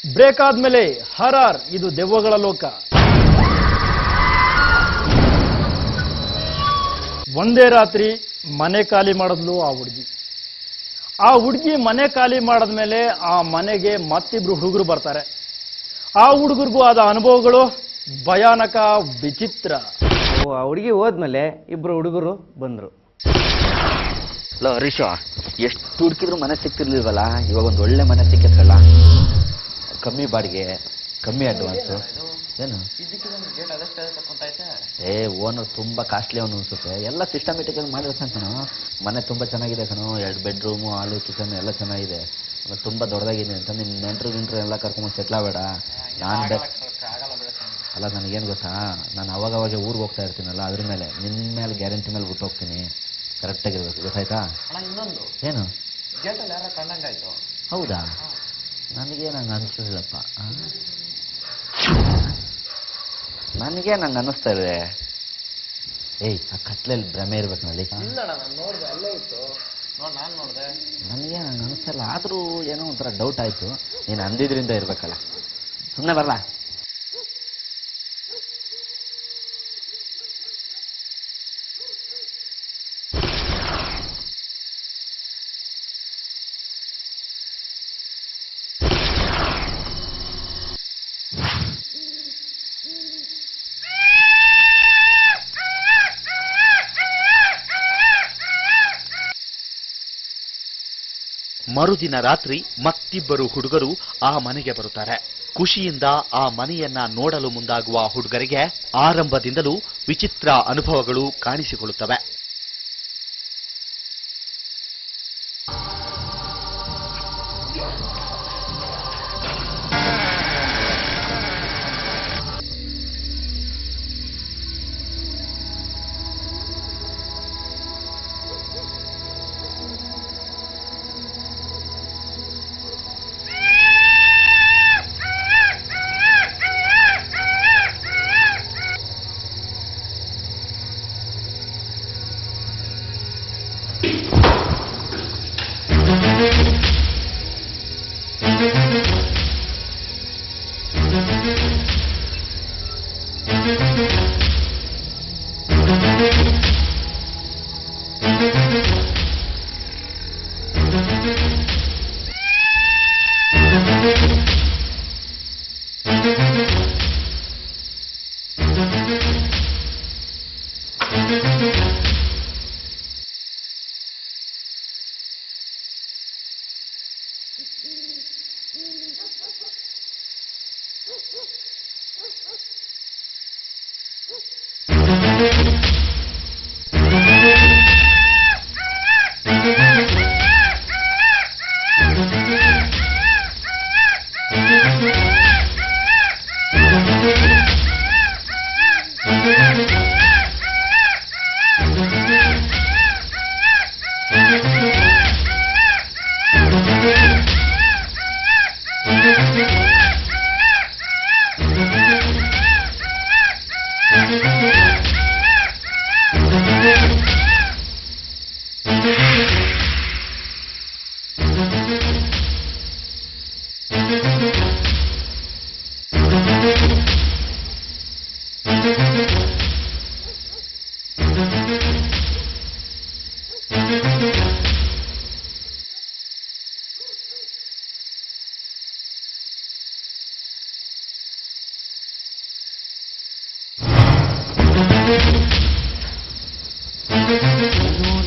Break ಆದ್ಮೇಲೆ ಹರಾರ್, ಇದು ದೆವ್ವಗಳ ಲೋಕ. ಒಂದೇ ರಾತ್ರಿ ಮನೆ ಖಾಲಿ ಮಾಡಿದ್ಲು ಆ ಹುಡುಗಿ. ಆ ಹುಡುಗಿ ಮನೆ ಖಾಲಿ ಮಾಡಿದ್ಮೇಲೆ ಆ ಮನೆಗೆ ಮತ್ತಿಬ್ರು ಹುಡುಗರು ಬರ್ತಾರೆ. ಆ ಹುಡುಗರಿಗೂ ಆದ ಅನುಭವಗಳು ಭಯಾನಕ, ವಿಚಿತ್ರ. ಆ ಹುಡುಗಿ ಹೋದ್ಮೇಲೆ ಇಬ್ರು ಹುಡುಗರು ಬಂದ್ರು. ಲೋ ಹರೀಶ, ಎಷ್ಟು ಹುಡುಕಿದ್ರು ಮನೆ ಸಿಕ್ತಿರ್ಲಿಲ್ವಲ್ಲ, ಇವಾಗ ಒಂದು ಒಳ್ಳೆ ಮನೆ ಸಿಕ್ಕತ್ತಲ್ಲ. ಕಮ್ಮಿ ಬಾಡಿಗೆ, ಕಮ್ಮಿ ಅಡ್ವಾನ್ಸು. ಏನು ಓನರ್ ತುಂಬಾ ಕಾಸ್ಟ್ಲಿ ಅವನು ಅನ್ಸುತ್ತೆ. ಎಲ್ಲ ಸಿಸ್ಟಮೆಟಿಕ್ ಆಗಿ ಮಾಡಿರ್ತಾನೆ ಕಣೋ. ಮನೆ ತುಂಬಾ ಚೆನ್ನಾಗಿದೆ ಕಣೋ, 2 ಬೆಡ್ರೂಮು, ಹಾಲು, ಕಿಚನ್ ಎಲ್ಲ ಚೆನ್ನಾಗಿದೆ. ತುಂಬಾ ದೊಡ್ಡದಾಗಿದೆ ಅಂತ ನಿನ್ನ ನೆಂಟರು ಎಲ್ಲ ಕರ್ಕೊಂಡ್ ಸೆಟ್ಲ್ ಆಗಬೇಡ. ಅಲ್ಲ, ನನಗೇನು ಗೊತ್ತಾ, ನಾನು ಅವಾಗವಾಗ ಊರಿಗೆ ಹೋಗ್ತಾ ಇರ್ತೀನಲ್ಲ, ಅದ್ರ ಮೇಲೆ ನಿನ್ನ ಮೇಲೆ ಗ್ಯಾರಂಟಿ ಮೇಲೆ ಬಿಟ್ಟು ಹೋಗ್ತೀನಿ. ಕರೆಕ್ಟಾಗಿರ್ಬೇಕು, ಗೊತ್ತಾಯ್ತಾ? ಇನ್ನೊಂದು ಏನು ಗೇಟಲ್ಲಿ ಯಾರೋ ಕಂಡಂಗಾಯ್ತು. ಹೌದಾ? ನನಗೆ ನಂಗೆ ಅನಿಸ್ತಿಲ್ಲಪ್ಪ. ನನಗೆ ನಂಗೆ ಅನ್ನಿಸ್ತಾ ಇದೆ. ಏಯ್, ಆ ಕತ್ಲಲ್ಲಿ ಭ್ರಮೆ ಇರ್ಬೇಕು ನಲ್ಲಿ. ಇಲ್ಲ, ನಾನು ನೋಡಿದೆ, ಅಲ್ಲೇ ಇತ್ತು. ನಾನು ನೋಡಿದೆ, ನನಗೆ ನಂಗೆ ಅನ್ನಿಸ್ತಾ ಇಲ್ಲ. ಆದರೂ ಏನೋ ಒಂಥರ ಡೌಟ್ ಆಯಿತು. ನೀನು ಅಂದಿದ್ರಿಂದ ಇರಬೇಕಲ್ಲ. ಸುಮ್ಮನೆ ಬರಲ್ಲ. ಮರುದಿನ ರಾತ್ರಿ ಮತ್ತಿಬ್ಬರು ಹುಡುಗರು ಆ ಮನೆಗೆ ಬರುತ್ತಾರೆ. ಖುಷಿಯಿಂದ ಆ ಮನೆಯನ್ನ ನೋಡಲು ಮುಂದಾಗುವ ಹುಡುಗರಿಗೆ ಆರಂಭದಿಂದಲೂ ವಿಚಿತ್ರ ಅನುಭವಗಳು ಕಾಣಿಸಿಕೊಳ್ಳುತ್ತವೆ.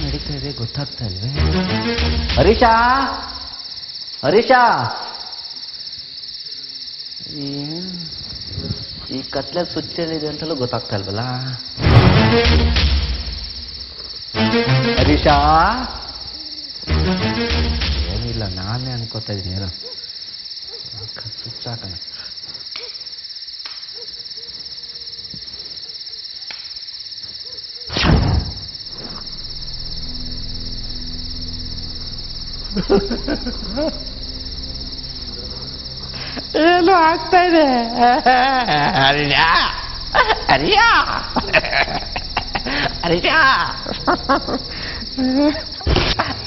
ನಡೀತಾ ಇದೆ, ಗೊತ್ತಾಗ್ತಾ ಇಲ್ವೇ? ಹರೀಶ, ಹರೀಶ, ಈ ಕತ್ಲೆ ಸ್ವಿಚ್ ಏನಿದೆ ಅಂತಲೂ ಗೊತ್ತಾಗ್ತಾ ಇಲ್ವಲ್ಲ? ಹರೀಶ, ಏನಿಲ್ಲ, ನಾನೇ ಅನ್ಕೋತಾ ಇದ್ದೀನಿ. ಏನೋ ಸ್ವಿಚ್ ಹಾಕೋಣ. ಏನು ಆಗ್ತಾ ಇದೆ? ಹರಿಯ ಹರಿಯ ಹರೀಶ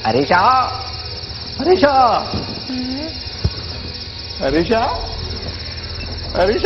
ಹರೀಶ, ಹರೀಶ, ಹರೀಶ. ಹರೀಶ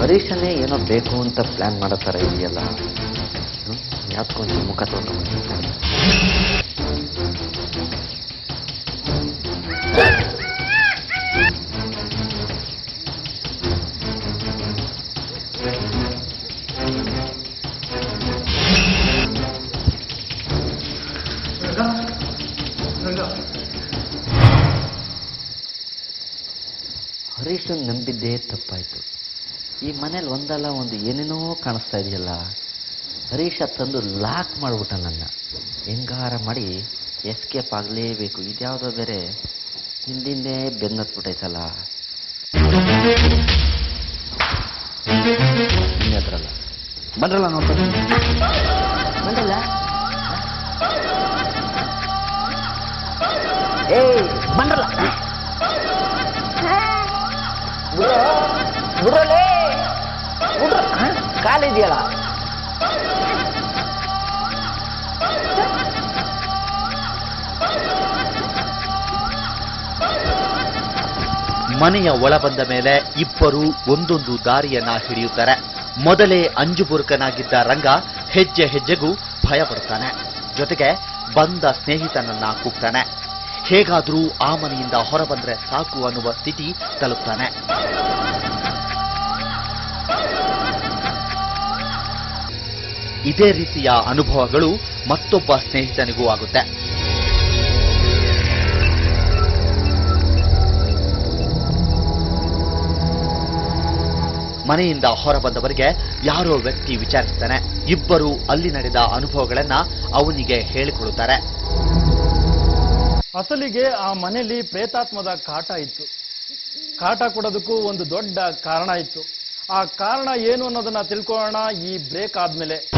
ಹರೀಶನೇ ಏನೋ ಬೇಕು ಅಂತ ಪ್ಲಾನ್ ಮಾಡೋ ಥರ ಇದೆಯಲ್ಲ. ಯಾಕೊಂಚು ಮುಖ ತೊಗೊಂಡು ಹರೀಶನ್ ನಂಬಿದ್ದೇ ತಪ್ಪಾಯ್ತು. ಈ ಮನೇಲಿ ಒಂದಲ್ಲ ಒಂದು ಏನೇನೋ ಕಾಣಿಸ್ತಾ ಇದೆಯಲ್ಲ. ಹರೀಶ ತಂದು ಲಾಕ್ ಮಾಡ್ಬಿಟ್ಟ ನನ್ನ. ಹೆಂಗಾರ ಮಾಡಿ ಎಸ್ಕೇಪ್ ಆಗಲೇಬೇಕು. ಇದ್ಯಾವುದೋ ಬೇರೆ ಹಿಂದಿಂದೇ ಬೆನ್ನತ್ಬಿಟ್ಟೈತಲ್ಲ. ಹತ್ರಲ್ಲ ಬಂದ್ರಲ್ಲ ನೋಡ್ತಾರೆ ಬಂದ್ರಲ್ಲ. ಏಯ್ ಬಂದ್ರಲ್ಲ ಬಿಡ್ರಲೇ ಬಿಡ್ರ ಕಾಲಿದೆಯಲ್ಲ. ಮನೆಯ ಒಳ ಬಂದ ಮೇಲೆ ಇಬ್ಬರು ಒಂದೊಂದು ದಾರಿಯನ್ನ ಹಿಡಿಯುತ್ತಾರೆ. ಮೊದಲೇ ಅಂಜುಬುರುಕನಾಗಿದ್ದ ರಂಗ ಹೆಜ್ಜೆ ಹೆಜ್ಜೆಗೂ ಭಯ ಪಡುತ್ತಾನೆ. ಜೊತೆಗೆ ಬಂದ ಸ್ನೇಹಿತನನ್ನ ಕೂಗ್ತಾನೆ. ಹೇಗಾದ್ರೂ ಆ ಮನೆಯಿಂದ ಹೊರಬಂದ್ರೆ ಸಾಕು ಅನ್ನುವ ಸ್ಥಿತಿ ತಲುಪ್ತಾನೆ. ಇದೇ ರೀತಿಯ ಅನುಭವಗಳು ಮತ್ತೊಬ್ಬ ಸ್ನೇಹಿತನಿಗೂ ಆಗುತ್ತೆ. ಮನೆಯಿಂದ ಹೊರಬಂದವರಿಗೆ ಯಾರೋ ವ್ಯಕ್ತಿ ವಿಚಾರಿಸ್ತಾನೆ. ಇಬ್ಬರು ಅಲ್ಲಿ ನಡೆದ ಅನುಭವಗಳನ್ನ ಅವನಿಗೆ ಹೇಳಿಕೊಡುತ್ತಾರೆ. ಅಸಲಿಗೆ ಆ ಮನೆಯಲ್ಲಿ ಪ್ರೇತಾತ್ಮದ ಕಾಟ ಇತ್ತು. ಕಾಟ ಕೊಡೋದಕ್ಕೂ ಒಂದು ದೊಡ್ಡ ಕಾರಣ ಇತ್ತು. ಆ ಕಾರಣ ಏನು ಅನ್ನೋದನ್ನ ತಿಳ್ಕೊಳ್ಳೋಣ ಈ ಬ್ರೇಕ್ ಆದ್ಮೇಲೆ.